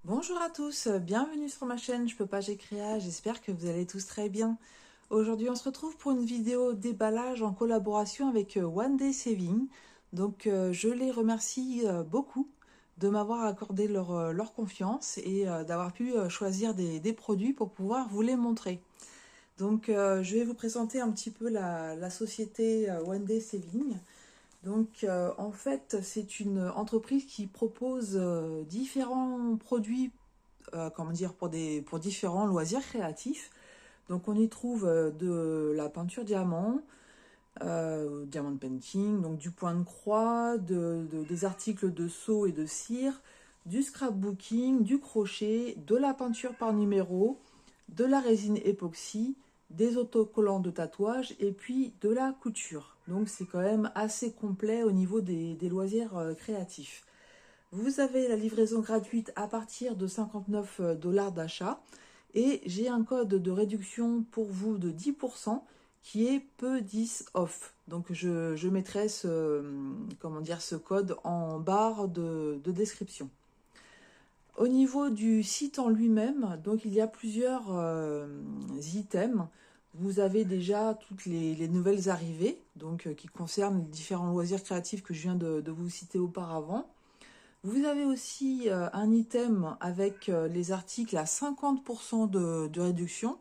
Bonjour à tous, bienvenue sur ma chaîne Je peux pas, j'ai créa, j'espère que vous allez tous très bien. Aujourd'hui on se retrouve pour une vidéo déballage en collaboration avec One Day Saving. Donc je les remercie beaucoup de m'avoir accordé leur confiance et d'avoir pu choisir des produits pour pouvoir vous les montrer. Donc je vais vous présenter un petit peu la société One Day Saving. Donc, en fait, c'est une entreprise qui propose différents produits comment dire, pour différents loisirs créatifs. Donc on y trouve de la peinture diamant, diamond painting, donc du point de croix, des articles de seau et de cire, du scrapbooking, du crochet, de la peinture par numéro, de la résine époxy, des autocollants de tatouage et puis de la couture. Donc c'est quand même assez complet au niveau des loisirs créatifs. Vous avez la livraison gratuite à partir de 59 $ d'achat et j'ai un code de réduction pour vous de 10% qui est peu10 off. Donc je mettrai comment dire, ce code en barre de description. Au niveau du site en lui-même, donc il y a plusieurs items. Vous avez déjà toutes les nouvelles arrivées, donc qui concernent les différents loisirs créatifs que je viens de vous citer auparavant. Vous avez aussi un item avec les articles à 50% de réduction.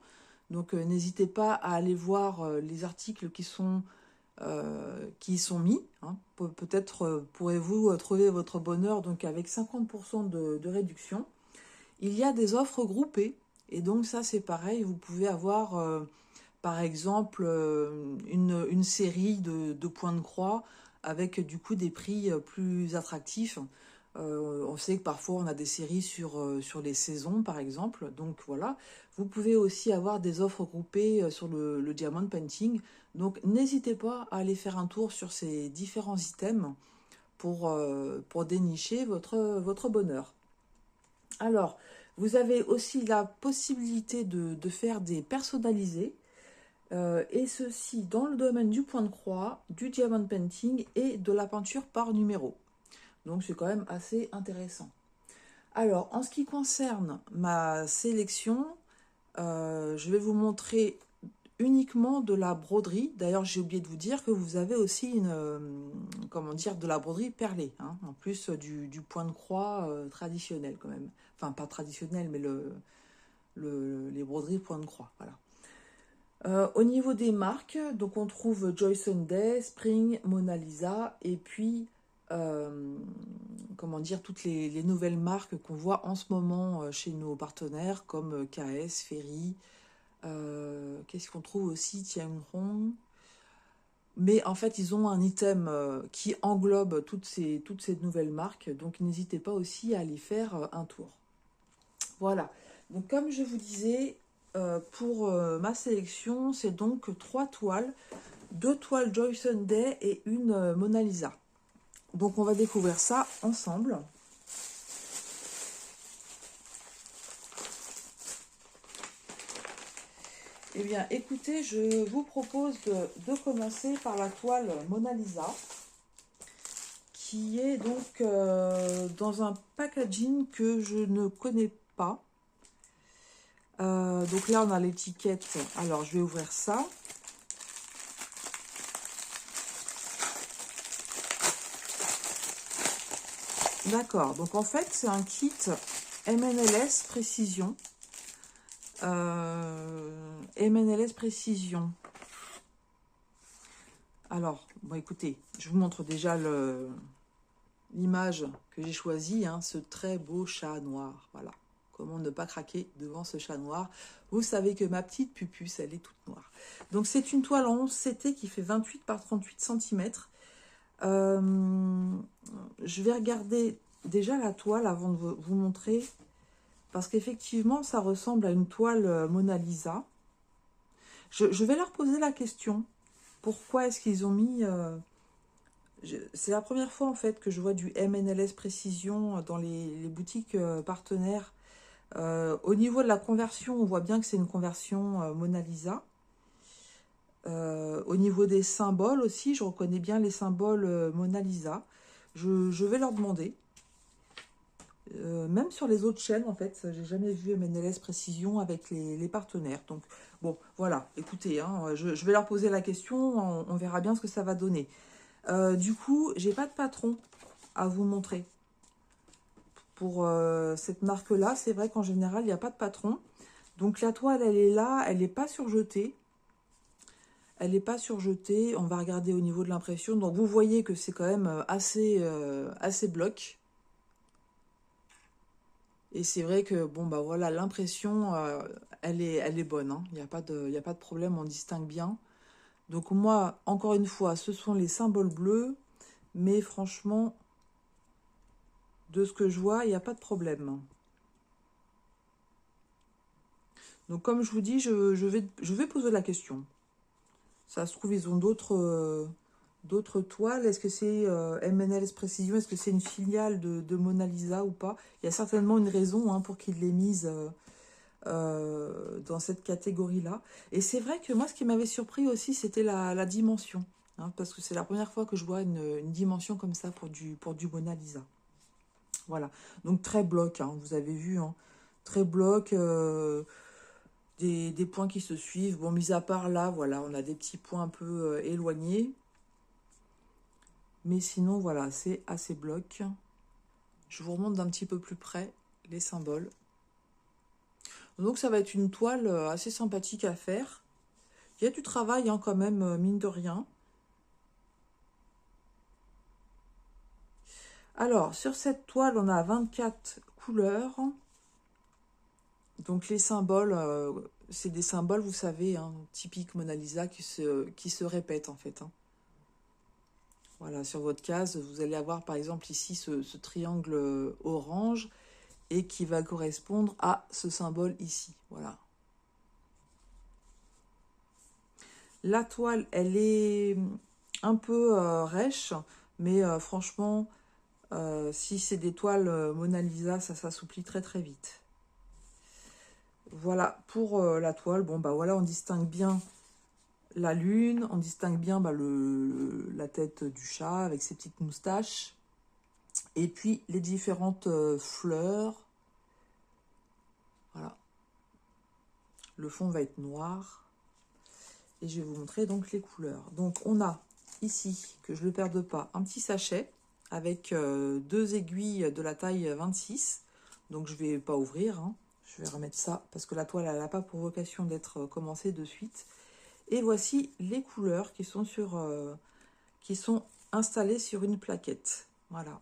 Donc n'hésitez pas à aller voir les articles qui sont mis. Hein. Peut-être pourrez-vous trouver votre bonheur donc avec 50% de réduction. Il y a des offres groupées. Et donc ça c'est pareil, vous pouvez avoir par exemple une série de points de croix avec du coup des prix plus attractifs. On sait que parfois on a des séries sur les saisons par exemple, donc voilà. Vous pouvez aussi avoir des offres groupées sur le diamond painting, donc n'hésitez pas à aller faire un tour sur ces différents items pour dénicher votre bonheur. Alors, vous avez aussi la possibilité de faire des personnalisés, et ceci dans le domaine du point de croix, du diamond painting et de la peinture par numéro. Donc c'est quand même assez intéressant. Alors, en ce qui concerne ma sélection, je vais vous montrer uniquement de la broderie. D'ailleurs, j'ai oublié de vous dire que vous avez aussi comment dire, de la broderie perlée, hein, en plus du point de croix traditionnel quand même. Enfin, pas traditionnel, mais les broderies point de croix, voilà. Au niveau des marques, donc on trouve Joy Sunday, Spring, Mona Lisa, et puis comment dire, toutes les nouvelles marques qu'on voit en ce moment chez nos partenaires comme KS, Ferry, qu'est-ce qu'on trouve aussi, Tianhong. Mais en fait, ils ont un item qui englobe toutes ces nouvelles marques, donc n'hésitez pas aussi à aller faire un tour. Voilà, donc comme je vous disais, pour ma sélection, c'est donc 3 toiles, 2 toiles Joy Sunday et une Mona Lisa. Donc on va découvrir ça ensemble. Eh bien, écoutez, je vous propose de commencer par la toile Mona Lisa, qui est donc dans un packaging que je ne connais pas. Donc là, on a l'étiquette. Alors, je vais ouvrir ça. D'accord. Donc, en fait, c'est un kit MNLS Précision. MNLS Précision. Alors, bon, écoutez, je vous montre déjà l'image que j'ai choisie, hein, ce très beau chat noir. Voilà. Comment ne pas craquer devant ce chat noir. Vous savez que ma petite pupuce, elle est toute noire. Donc, c'est une toile en 11 CT qui fait 28 par 38 cm. Je vais regarder déjà la toile avant de vous montrer. Parce qu'effectivement, ça ressemble à une toile Mona Lisa. Je vais leur poser la question. Pourquoi est-ce qu'ils ont mis... c'est la première fois en fait que je vois du MNLS Précision dans les boutiques partenaires. Au niveau de la conversion, on voit bien que c'est une conversion Mona Lisa. Au niveau des symboles aussi, je reconnais bien les symboles Mona Lisa. Je vais leur demander. Même sur les autres chaînes, en fait, j'ai jamais vu MNLS Précision avec les partenaires. Donc, bon, voilà, écoutez, hein, je vais leur poser la question, on verra bien ce que ça va donner. Du coup, j'ai pas de patron à vous montrer. Pour cette marque-là, c'est vrai qu'en général, il n'y a pas de patron. Donc, la toile, elle est là, elle n'est pas surjetée. Elle n'est pas surjetée. On va regarder au niveau de l'impression. Donc, vous voyez que c'est quand même assez bloc. Et c'est vrai que, bon, bah voilà, l'impression, elle est bonne. Hein. Il n'y a pas de problème, on distingue bien. Donc moi, encore une fois, ce sont les symboles bleus. Mais franchement, de ce que je vois, il n'y a pas de problème. Donc comme je vous dis, je vais poser la question. Ça se trouve, ils ont d'autres toiles. Est-ce que c'est MNLS Précision? Est-ce que c'est une filiale de Mona Lisa ou pas? Il y a certainement une raison hein, pour qu'ils l'aient mise dans cette catégorie-là. Et c'est vrai que moi, ce qui m'avait surpris aussi, c'était la dimension. Hein, parce que c'est la première fois que je vois une dimension comme ça pour du Mona Lisa. Voilà. Donc très bloc, hein, vous avez vu. Hein, très bloc. Des points qui se suivent. Bon, mis à part là, voilà, on a des petits points un peu éloignés. Mais sinon, voilà, c'est assez bloc. Je vous remonte d'un petit peu plus près les symboles. Donc, ça va être une toile assez sympathique à faire. Il y a du travail hein, quand même, mine de rien. Alors, sur cette toile, on a 24 couleurs. Donc, les symboles, c'est des symboles, vous savez, hein, typiques Mona Lisa qui se répètent en fait. Hein. Voilà, sur votre case, vous allez avoir par exemple ici ce triangle orange et qui va correspondre à ce symbole ici. Voilà. La toile, elle est un peu rêche, mais franchement, si c'est des toiles Mona Lisa, ça s'assouplit très très vite. Voilà, pour la toile, bon bah voilà, on distingue bien la lune, on distingue bien bah, la tête du chat avec ses petites moustaches. Et puis les différentes fleurs. Voilà. Le fond va être noir. Et je vais vous montrer donc les couleurs. Donc on a ici, que je ne le perde pas, un petit sachet avec deux aiguilles de la taille 26. Donc je ne vais pas ouvrir. Hein. Je vais remettre ça parce que la toile elle n'a pas pour vocation d'être commencée de suite. Et voici les couleurs qui sont qui sont installées sur une plaquette. Voilà.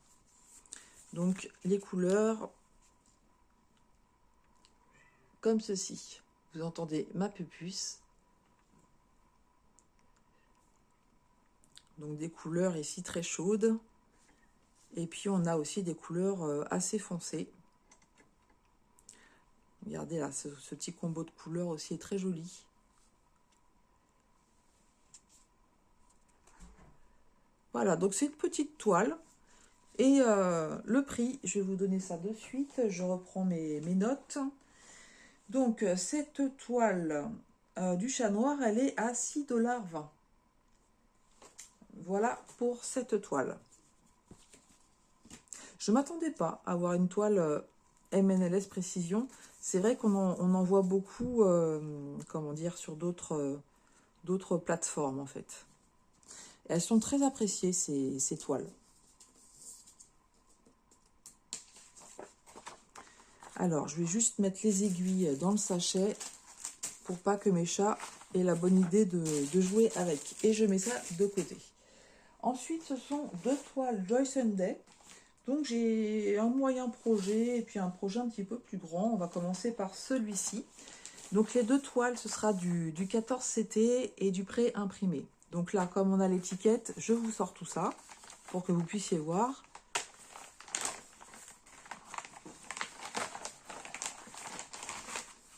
Donc les couleurs comme ceci. Vous entendez ma pupuce. Donc des couleurs ici très chaudes. Et puis on a aussi des couleurs assez foncées. Regardez là, ce petit combo de couleurs aussi est très joli. Voilà, donc c'est une petite toile. Et le prix, je vais vous donner ça de suite. Je reprends mes notes. Donc cette toile du chat noir, elle est à 6,20 $. Voilà pour cette toile. Je ne m'attendais pas à avoir une toile MNLS Précision. C'est vrai qu'on en voit beaucoup, comment dire, sur d'autres plateformes en fait. Et elles sont très appréciées ces toiles. Alors, je vais juste mettre les aiguilles dans le sachet pour pas que mes chats aient la bonne idée de jouer avec. Et je mets ça de côté. Ensuite, ce sont deux toiles Joy Sunday. Donc, j'ai un moyen projet et puis un projet un petit peu plus grand. On va commencer par celui-ci. Donc, les deux toiles, ce sera du 14 CT et du pré-imprimé. Donc là, comme on a l'étiquette, je vous sors tout ça pour que vous puissiez voir.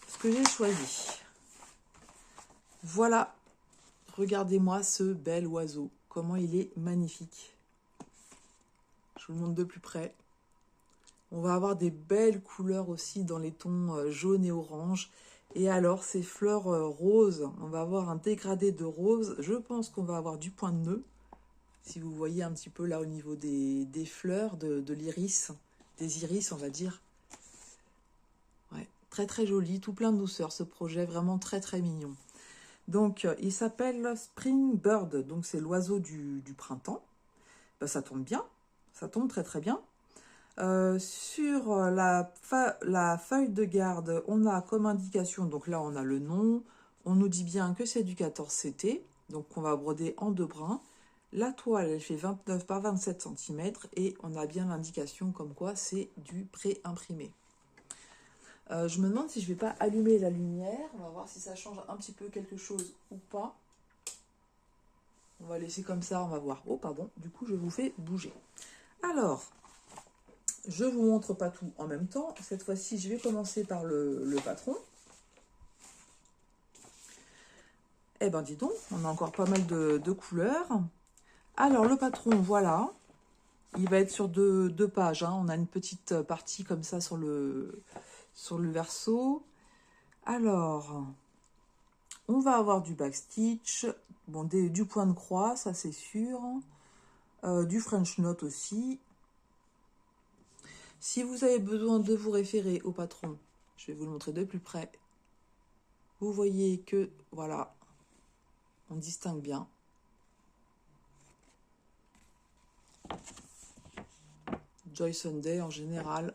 Ce que j'ai choisi. Voilà, regardez-moi ce bel oiseau. Comment il est magnifique. Je vous le montre de plus près. On va avoir des belles couleurs aussi dans les tons jaune et orange. Et alors, ces fleurs roses, on va avoir un dégradé de rose. Je pense qu'on va avoir du point de nœud. Si vous voyez un petit peu là au niveau des fleurs de l'iris. des iris, on va dire. Ouais, très très joli, tout plein de douceur ce projet, vraiment très très mignon. Donc, il s'appelle Spring Bird, donc c'est l'oiseau du printemps. Ben, ça tombe bien, ça tombe très très bien. Sur la feuille de garde, on a comme indication, donc là on a le nom, on nous dit bien que c'est du 14CT, donc on va broder en 2 brins. La toile, elle fait 29 par 27 cm et on a bien l'indication comme quoi c'est du pré-imprimé. Je me demande si je vais pas allumer la lumière, on va voir si ça change un petit peu quelque chose ou pas. On va laisser comme ça, on va voir. Oh pardon, du coup je vous fais bouger. Alors, je vous montre pas tout en même temps. Cette fois-ci, je vais commencer par le patron. Eh ben, dis donc, on a encore pas mal de couleurs. Alors, le patron, voilà. Il va être sur deux pages. Hein. On a une petite partie comme ça sur le verso. Alors, on va avoir du backstitch. Bon, du point de croix, ça c'est sûr. Du French Knot aussi. Si vous avez besoin de vous référer au patron, je vais vous le montrer de plus près. Vous voyez que, voilà, on distingue bien. Joy Sunday en général.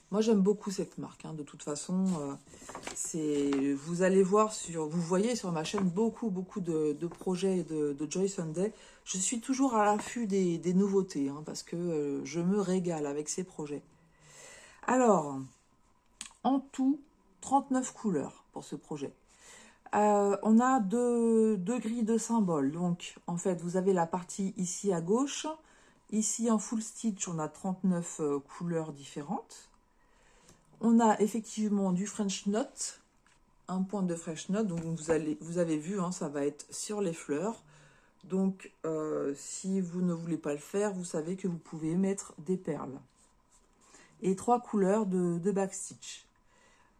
Moi j'aime beaucoup cette marque, hein. De toute façon, vous allez voir vous voyez sur ma chaîne beaucoup de projets de Joy Sunday. Je suis toujours à l'affût des nouveautés, hein, parce que je me régale avec ces projets. Alors, en tout, 39 couleurs pour ce projet. On a deux grilles de symboles. Donc, en fait, vous avez la partie ici à gauche. Ici, en full stitch, on a 39 couleurs différentes. On a effectivement du French Knot, un point de French Knot. Donc, vous avez vu, hein, ça va être sur les fleurs. Donc, si vous ne voulez pas le faire, vous savez que vous pouvez mettre des perles. Et 3 couleurs de backstitch.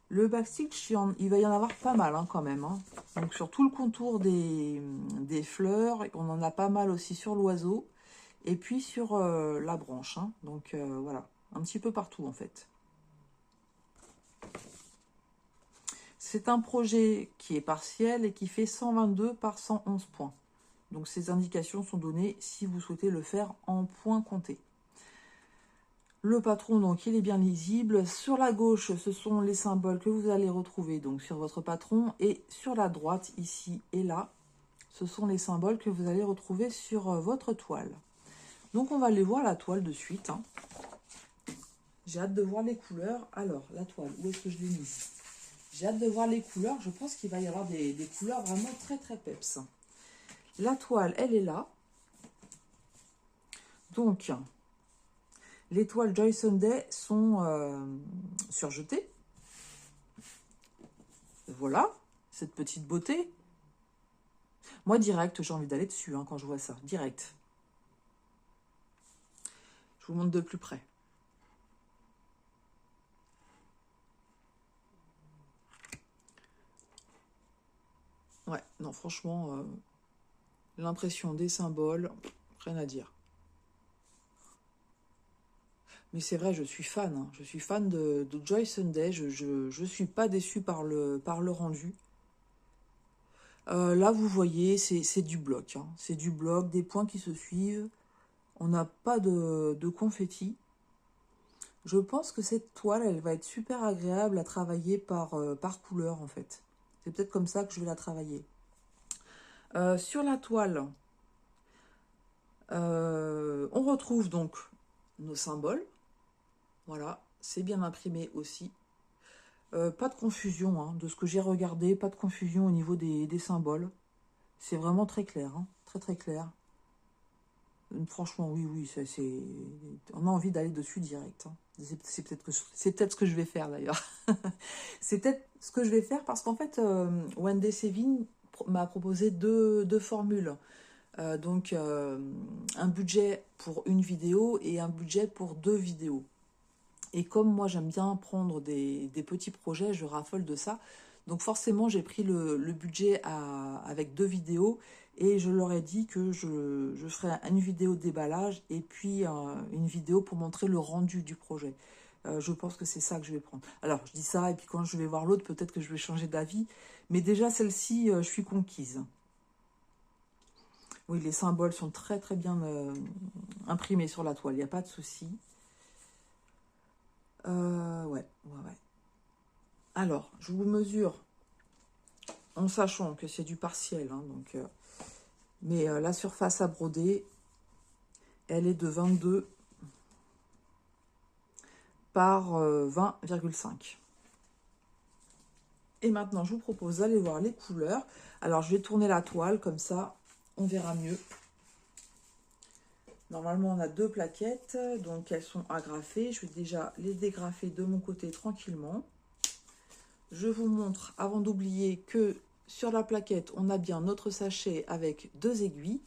Le backstitch, il va y en avoir pas mal, hein, quand même. Hein. Donc sur tout le contour des fleurs, on en a pas mal aussi sur l'oiseau. Et puis sur la branche. Hein. Donc voilà, un petit peu partout en fait. C'est un projet qui est partiel et qui fait 122 par 111 points. Donc ces indications sont données si vous souhaitez le faire en points comptés. Le patron, donc, il est bien lisible. Sur la gauche, ce sont les symboles que vous allez retrouver donc sur votre patron. Et sur la droite, ici et là, ce sont les symboles que vous allez retrouver sur votre toile. Donc, on va aller voir la toile de suite. Hein. J'ai hâte de voir les couleurs. Alors, la toile, où est-ce que je l'ai mise? J'ai hâte de voir les couleurs. Je pense qu'il va y avoir des couleurs vraiment très, très peps. La toile, elle est là. Donc... les toiles Joy Sunday sont surjetées. Voilà, cette petite beauté. Moi, direct, j'ai envie d'aller dessus hein, quand je vois ça. Direct. Je vous montre de plus près. Ouais, non, franchement, l'impression des symboles, rien à dire. Mais c'est vrai, je suis fan. Hein. Je suis fan de Joy Sunday. Je suis pas déçue par le rendu. Là, vous voyez, c'est du bloc. Hein. C'est du bloc, des points qui se suivent. On n'a pas de confetti. Je pense que cette toile, elle va être super agréable à travailler par couleur, en fait. C'est peut-être comme ça que je vais la travailler. Sur la toile, on retrouve donc nos symboles. Voilà, c'est bien imprimé aussi. Pas de confusion, hein, de ce que j'ai regardé, pas de confusion au niveau des symboles. C'est vraiment très clair, hein, très très clair. Franchement, oui, on a envie d'aller dessus direct. Hein. C'est peut-être ce que je vais faire d'ailleurs. C'est peut-être ce que je vais faire parce qu'en fait, Wendy Saving m'a proposé deux formules. Donc, un budget pour une vidéo et un budget pour 2 vidéos. Et comme moi, j'aime bien prendre des petits projets, je raffole de ça. Donc forcément, j'ai pris le budget avec 2 vidéos. Et je leur ai dit que je ferai une vidéo de déballage et puis une vidéo pour montrer le rendu du projet. Je pense que c'est ça que je vais prendre. Alors, je dis ça, et puis quand je vais voir l'autre, peut-être que je vais changer d'avis. Mais déjà, celle-ci, je suis conquise. Oui, les symboles sont très très bien imprimés sur la toile, il n'y a pas de souci. Ouais. Alors, je vous mesure, en sachant que c'est du partiel, hein, donc, mais la surface à broder, elle est de 22 par 20,5. Et maintenant, je vous propose d'aller voir les couleurs. Alors, je vais tourner la toile, comme ça, on verra mieux. Normalement, on a 2 plaquettes, donc elles sont agrafées. Je vais déjà les dégrafer de mon côté tranquillement. Je vous montre, avant d'oublier, que sur la plaquette, on a bien notre sachet avec 2 aiguilles.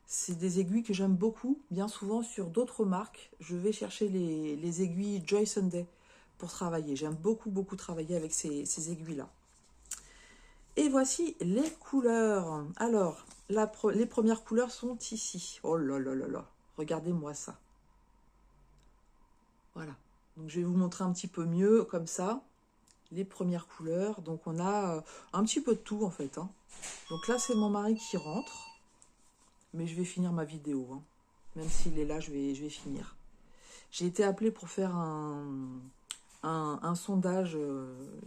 C'est des aiguilles que j'aime beaucoup. Bien souvent, sur d'autres marques, je vais chercher les aiguilles Joy Sunday pour travailler. J'aime beaucoup travailler avec ces aiguilles-là. Et voici les couleurs. Alors, les premières couleurs sont ici. Oh là là là là. Regardez-moi ça. Voilà. Donc, je vais vous montrer un petit peu mieux, comme ça, les premières couleurs. Donc, on a un petit peu de tout, en fait. Hein. Donc là, c'est mon mari qui rentre. Mais je vais finir ma vidéo. Hein. Même s'il est là, je vais finir. J'ai été appelée pour faire un sondage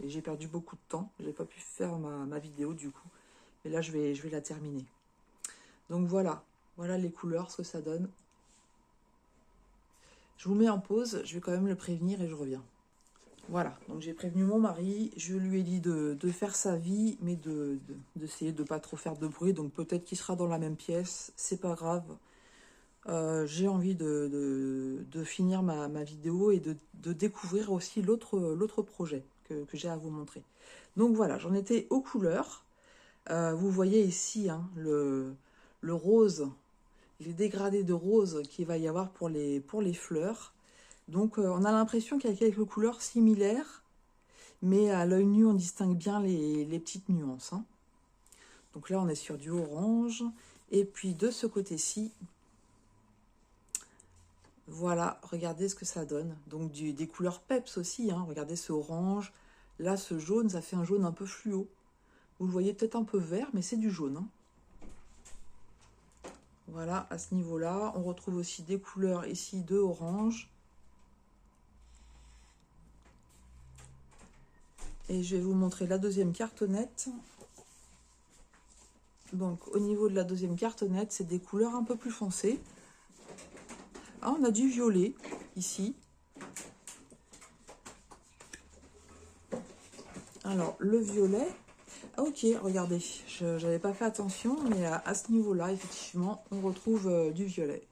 et j'ai perdu beaucoup de temps. Je n'ai pas pu faire ma vidéo, du coup. Mais là, je vais la terminer. Donc, voilà. Voilà les couleurs, ce que ça donne. Je vous mets en pause, je vais quand même le prévenir et je reviens. Voilà, donc j'ai prévenu mon mari, je lui ai dit de faire sa vie, mais d'essayer de ne pas trop faire de bruit, donc peut-être qu'il sera dans la même pièce, c'est pas grave. J'ai envie de finir ma vidéo et de découvrir aussi l'autre projet que j'ai à vous montrer. Donc voilà, j'en étais aux couleurs. Vous voyez ici hein, le rose, les dégradés de rose qu'il va y avoir pour les fleurs. Donc on a l'impression qu'il y a quelques couleurs similaires, mais à l'œil nu on distingue bien les petites nuances. Hein. Donc là on est sur du orange, et puis de ce côté-ci, voilà, regardez ce que ça donne. Donc des couleurs peps aussi, hein. Regardez ce orange, là ce jaune, ça fait un jaune un peu fluo. Vous le voyez peut-être un peu vert, mais c'est du jaune. Hein. Voilà, à ce niveau-là, on retrouve aussi des couleurs ici de orange. Et je vais vous montrer la deuxième cartonnette. Donc au niveau de la deuxième cartonnette, c'est des couleurs un peu plus foncées. Ah, on a du violet ici. Alors le violet, ah, ok, regardez, je n'avais pas fait attention, mais à ce niveau-là, effectivement, on retrouve du violet.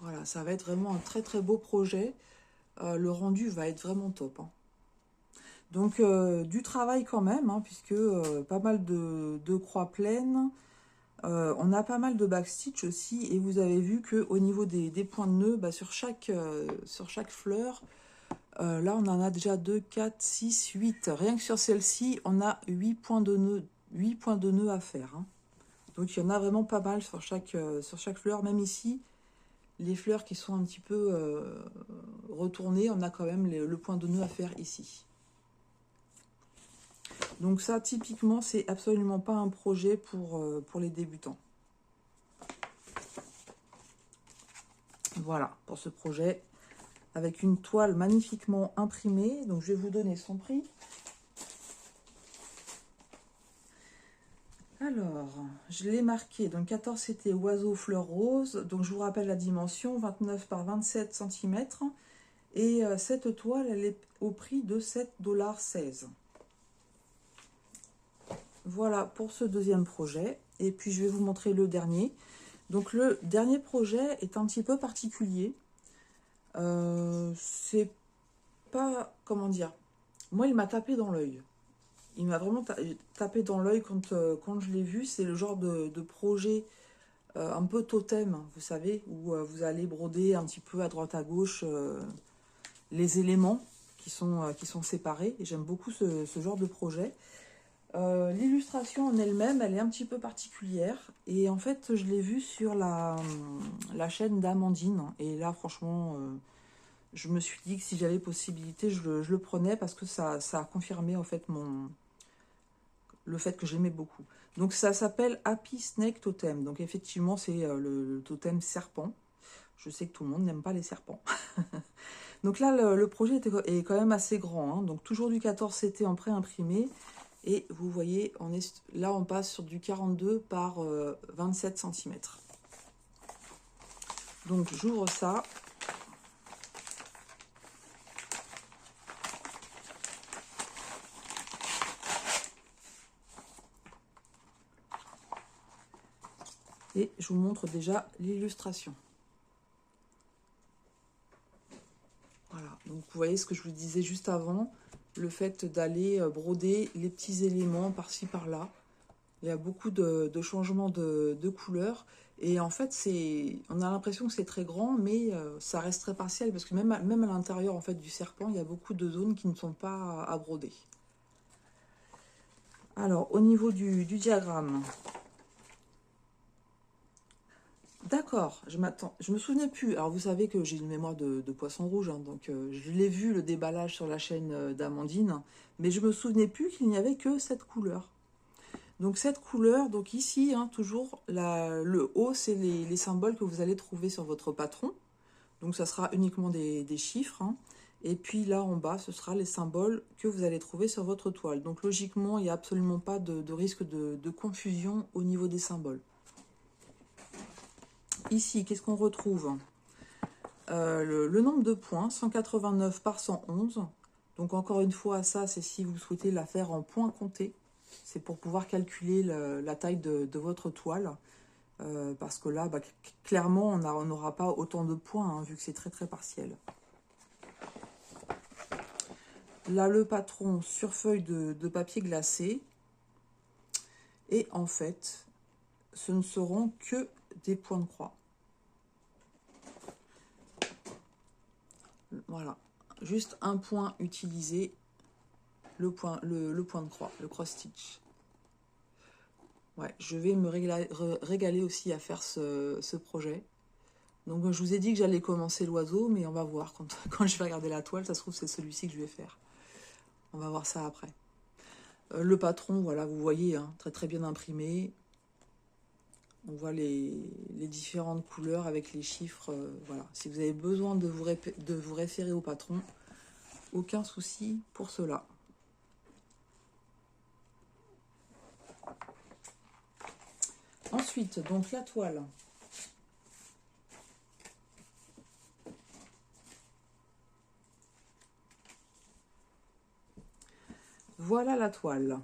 Voilà, ça va être vraiment un très très beau projet. Le rendu va être vraiment top. Hein. Donc du travail quand même, hein, puisque pas mal de croix pleines. On a pas mal de backstitch aussi, et vous avez vu qu'au niveau des points de nœud, bah, sur chaque fleur, là on en a déjà 2, 4, 6, 8. Rien que sur celle-ci, on a 8 points de nœud à faire. Hein. Donc il y en a vraiment pas mal sur chaque fleur, même ici. Les fleurs qui sont un petit peu retournées, on a quand même le point de nœud à faire ici. Donc ça, typiquement, c'est absolument pas un projet pour les débutants. Voilà, pour ce projet, avec une toile magnifiquement imprimée. Donc je vais vous donner son prix. Alors, je l'ai marqué, donc 14 c'était oiseau fleur rose, donc je vous rappelle la dimension, 29 par 27 cm, et cette toile, elle est au prix de 7,16 $. Voilà pour ce deuxième projet, et puis je vais vous montrer le dernier. Donc le dernier projet est un petit peu particulier, c'est pas, comment dire, moi il m'a tapé dans l'œil. Il m'a vraiment tapé dans l'œil quand je l'ai vu. C'est le genre de projet un peu totem, vous savez, où vous allez broder un petit peu à droite à gauche les éléments qui sont séparés. Et j'aime beaucoup ce genre de projet. L'illustration en elle-même, elle est un petit peu particulière. Et en fait, je l'ai vue sur la chaîne d'Amandine. Et là, franchement, je me suis dit que si j'avais possibilité, je le prenais parce que ça a confirmé en fait le fait que j'aimais beaucoup. Donc ça s'appelle Happy Snake Totem. Donc effectivement, c'est le totem serpent. Je sais que tout le monde n'aime pas les serpents. Donc là, le projet est quand même assez grand, hein. Donc toujours du 14 CT en pré-imprimé. Et vous voyez, là on passe sur du 42 par 27 cm. Donc j'ouvre ça. Et je vous montre déjà l'illustration. Voilà, donc vous voyez ce que je vous disais juste avant, le fait d'aller broder les petits éléments par-ci par-là. Il y a beaucoup de changements de couleurs. Et en fait, on a l'impression que c'est très grand, mais ça reste très partiel, parce que même à l'intérieur en fait, du serpent, il y a beaucoup de zones qui ne sont pas à broder. Alors, au niveau du diagramme, d'accord, je me souvenais plus. Alors, vous savez que j'ai une mémoire de poisson rouge, hein, donc je l'ai vu le déballage sur la chaîne d'Amandine, mais je me souvenais plus qu'il n'y avait que cette couleur. Donc cette couleur, donc ici, hein, toujours, le haut, c'est les symboles que vous allez trouver sur votre patron. Donc ça sera uniquement des chiffres, hein. Et puis là en bas, ce sera les symboles que vous allez trouver sur votre toile. Donc logiquement, il n'y a absolument pas de risque de confusion au niveau des symboles. Ici, qu'est-ce qu'on retrouve? Le nombre de points, 189 par 111. Donc encore une fois, ça, c'est si vous souhaitez la faire en points comptés. C'est pour pouvoir calculer la taille de votre toile. Parce que là, bah, clairement, on n'aura pas autant de points, hein, vu que c'est très très partiel. Là, le patron sur feuille de papier glacé. Et en fait, ce ne seront que des points de croix. Voilà. Juste un point utilisé, le point de croix, le cross stitch. Ouais, je vais me régaler aussi à faire ce projet. Donc je vous ai dit que j'allais commencer l'oiseau, mais on va voir quand je vais regarder la toile, ça se trouve c'est celui-ci que je vais faire. On va voir ça après. Le patron, voilà, vous voyez, hein, très très bien imprimé. On voit les différentes couleurs avec les chiffres. Voilà. Si vous avez besoin de vous référer au patron, aucun souci pour cela. Ensuite, donc la toile. Voilà la toile.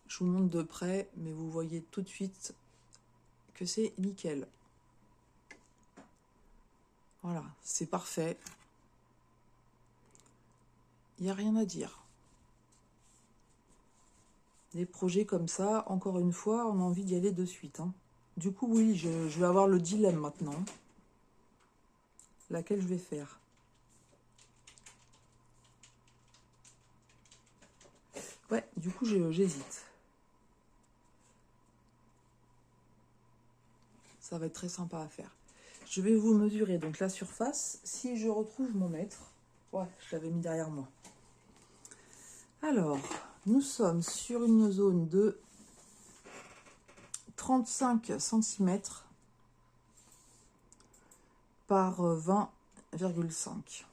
Je vous montre de près, mais vous voyez tout de suite que c'est nickel. Voilà, c'est parfait. Il n'y a rien à dire. Des projets comme ça, encore une fois, on a envie d'y aller de suite, hein. Du coup, oui, je vais avoir le dilemme maintenant. Laquelle je vais faire. Ouais, du coup, j'hésite. Ça va être très sympa à faire. Je vais vous mesurer donc la surface. Si je retrouve mon mètre. Ouais, je l'avais mis derrière moi. Alors, nous sommes sur une zone de 35 cm par 20,5.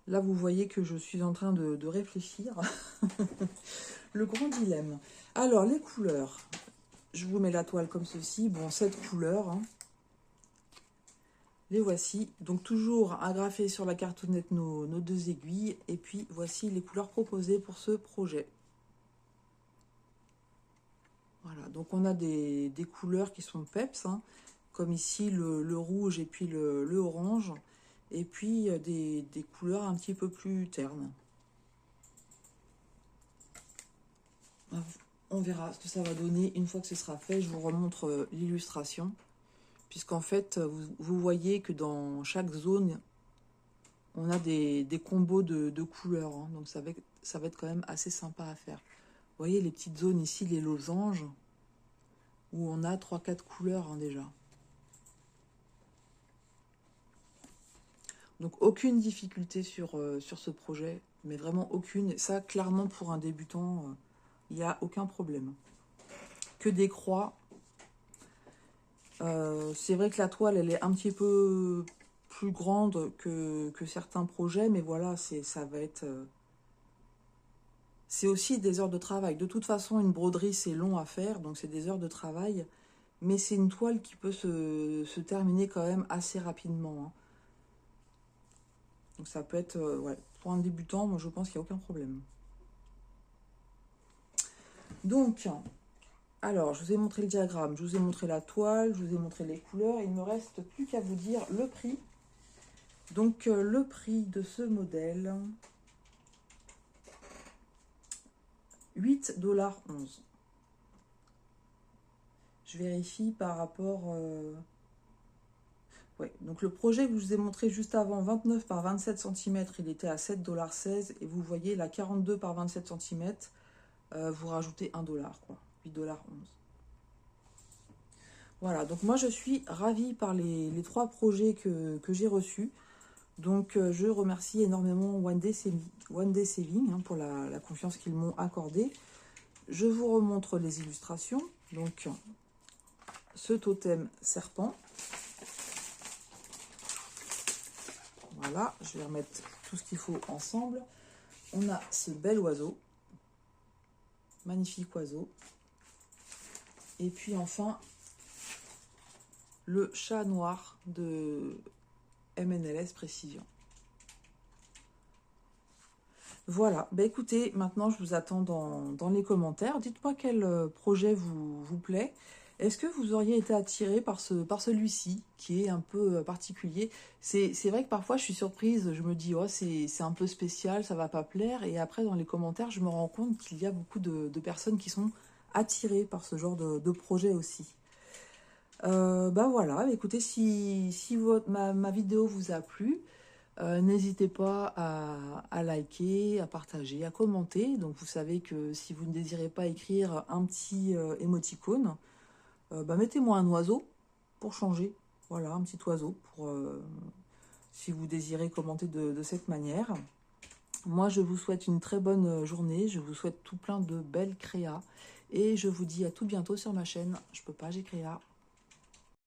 Là, vous voyez que je suis en train de réfléchir. Le grand dilemme. Alors, les couleurs. Je vous mets la toile comme ceci. Bon, cette couleur, hein. Les voici. Donc, toujours agrafés sur la cartonnette nos deux aiguilles. Et puis, voici les couleurs proposées pour ce projet. Voilà. Donc, on a des couleurs qui sont peps, hein, comme ici le rouge et puis le orange. Et puis, des couleurs un petit peu plus ternes. On verra ce que ça va donner une fois que ce sera fait. Je vous remontre l'illustration, puisqu'en fait, vous voyez que dans chaque zone, on a des combos de couleurs, hein. Donc ça va être quand même assez sympa à faire. Vous voyez les petites zones ici, les losanges, où on a 3-4 couleurs, hein, déjà. Donc aucune difficulté sur ce projet, mais vraiment aucune. Et ça, clairement, pour un débutant, il n'y a aucun problème. Que des croix. C'est vrai que la toile, elle est un petit peu plus grande que certains projets, mais voilà, ça va être... c'est aussi des heures de travail. De toute façon, une broderie, c'est long à faire, donc c'est des heures de travail. Mais c'est une toile qui peut se terminer quand même assez rapidement, hein. Donc ça peut être, ouais, pour un débutant, moi je pense qu'il n'y a aucun problème. Donc, alors, je vous ai montré le diagramme, je vous ai montré la toile, je vous ai montré les couleurs. Il ne me reste plus qu'à vous dire le prix. Donc, le prix de ce modèle, 8,11 $. Je vérifie par rapport... ouais, donc le projet que je vous ai montré juste avant, 29 par 27 cm, il était à 7,16 $. Et vous voyez, la 42 par 27 cm, vous rajoutez 1 $, quoi. 8,11 $. Voilà, donc moi je suis ravie par les 3 projets que j'ai reçus. Donc je remercie énormément One Day Saving, hein, pour la confiance qu'ils m'ont accordée. Je vous remontre les illustrations. Donc ce totem serpent. Voilà, je vais remettre tout ce qu'il faut ensemble. On a ce bel oiseau. Magnifique oiseau. Et puis enfin, le chat noir de MNLS Précision. Voilà, bah écoutez, maintenant je vous attends dans les commentaires. Dites-moi quel projet vous plaît. Est-ce que vous auriez été attiré par celui-ci, qui est un peu particulier? C'est vrai que parfois je suis surprise, je me dis, oh, c'est un peu spécial, ça va pas plaire. Et après, dans les commentaires, je me rends compte qu'il y a beaucoup de personnes qui sont attirées par ce genre de projet aussi. Bah voilà, écoutez, si ma vidéo vous a plu, n'hésitez pas à liker, à partager, à commenter. Donc vous savez que si vous ne désirez pas écrire un petit émoticône, bah, mettez-moi un oiseau pour changer. Voilà, un petit oiseau pour si vous désirez commenter de cette manière. Moi, je vous souhaite une très bonne journée. Je vous souhaite tout plein de belles créas. Et je vous dis à tout bientôt sur ma chaîne. Je peux pas, j'ai créa.